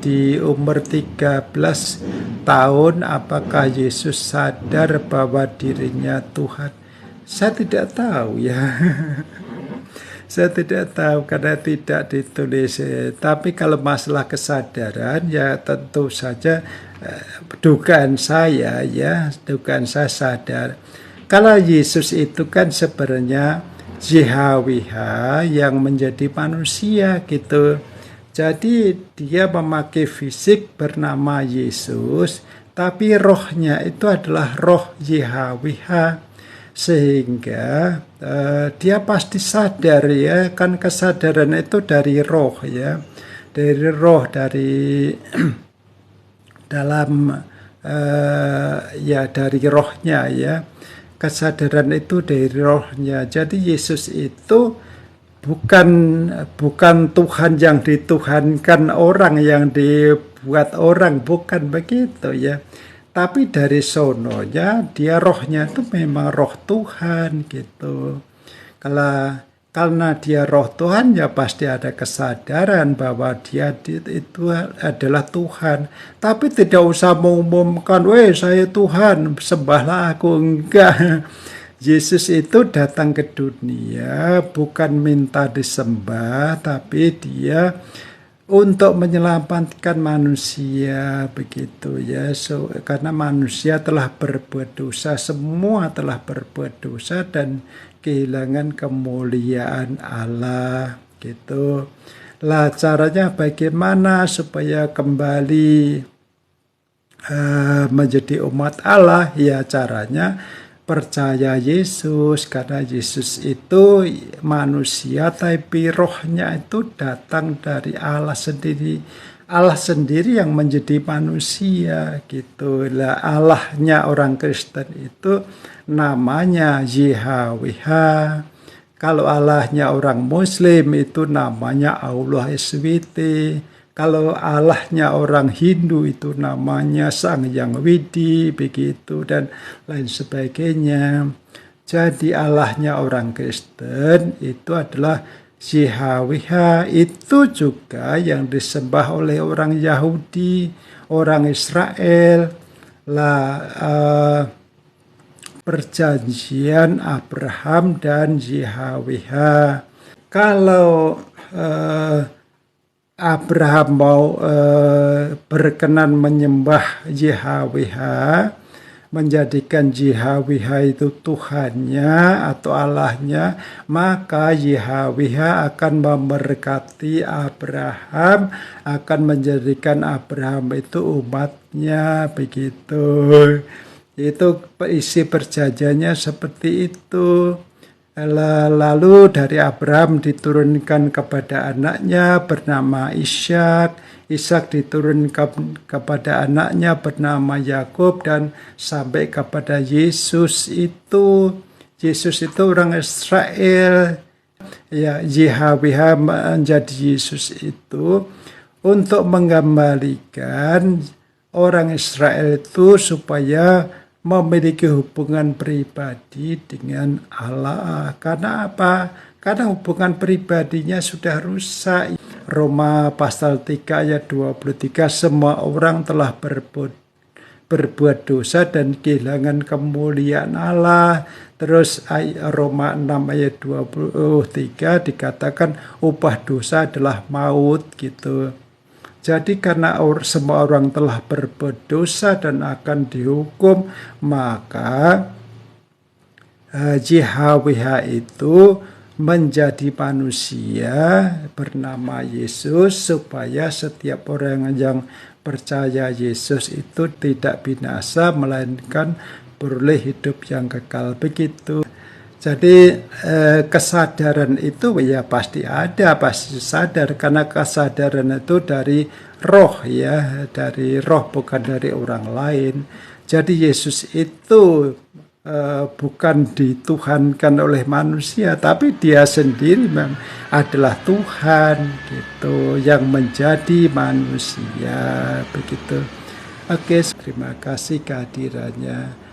di umur 13 tahun, apakah Yesus sadar bahwa dirinya Tuhan? Saya tidak tahu ya. Saya tidak tahu karena tidak ditulis. Tapi kalau masalah kesadaran ya tentu saja dugaan saya sadar. Kalau Yesus itu kan sebenarnya JHWH yang menjadi manusia gitu. Jadi dia memakai fisik bernama Yesus, tapi rohnya itu adalah roh JHWH. Sehingga dia pasti sadar ya, kan kesadaran itu dari roh ya, dari dalam dari rohnya ya, kesadaran itu dari rohnya. Jadi Yesus itu bukan Tuhan yang dituhankan orang, yang dibuat orang, bukan begitu ya. Tapi dari sononya dia rohnya itu memang roh Tuhan gitu. Karena dia roh Tuhan ya pasti ada kesadaran bahwa dia itu adalah Tuhan. Tapi tidak usah mengumumkan, saya Tuhan, sembahlah aku, enggak. Yesus itu datang ke dunia bukan minta disembah, tapi dia untuk menyelamatkan manusia, begitu ya. Karena manusia telah berbuat dosa, semua telah berbuat dosa dan kehilangan kemuliaan Allah, gitu. Lah caranya bagaimana supaya kembali menjadi umat Allah? Ya caranya percaya Yesus, karena Yesus itu manusia tapi rohnya itu datang dari Allah sendiri. Allah sendiri yang menjadi manusia gitu. Lah Allahnya orang Kristen itu namanya YHWH. Kalau Allahnya orang Muslim itu namanya Allah SWT. Kalau Allahnya orang Hindu itu namanya Sang Hyang Widi, begitu, dan lain sebagainya. Jadi Allahnya orang Kristen itu adalah JHWH, itu juga yang disembah oleh orang Yahudi, orang Israel. Perjanjian Abraham dan JHWH. Kalau Abraham mau berkenan menyembah JHWH, menjadikan JHWH itu Tuhannya atau Allahnya, maka JHWH akan memberkati Abraham, akan menjadikan Abraham itu umatnya, begitu. Itu isi perjanjiannya seperti itu. Lalu dari Abraham diturunkan kepada anaknya bernama Ishak. Ishak diturunkan kepada anaknya bernama Yakub dan sampai kepada Yesus itu. Yesus itu orang Israel. Ya, JHWH menjadi Yesus itu untuk mengembalikan orang Israel itu supaya memiliki hubungan pribadi dengan Allah. Karena apa? Karena hubungan pribadinya sudah rusak. Roma pasal 3 ayat 23, semua orang telah berbuat dosa dan kehilangan kemuliaan Allah. Terus Roma 6 ayat 23 dikatakan upah dosa adalah maut, gitu. Jadi karena semua orang telah berbuat dosa dan akan dihukum, maka JHWH itu menjadi manusia bernama Yesus supaya setiap orang yang percaya Yesus itu tidak binasa melainkan beroleh hidup yang kekal, begitu. Jadi kesadaran itu ya pasti ada, pasti sadar, karena kesadaran itu dari roh ya, dari roh bukan dari orang lain. Jadi Yesus itu bukan dituhankan oleh manusia, tapi dia sendiri memang adalah Tuhan, gitu, yang menjadi manusia, begitu. Oke, terima kasih kehadirannya.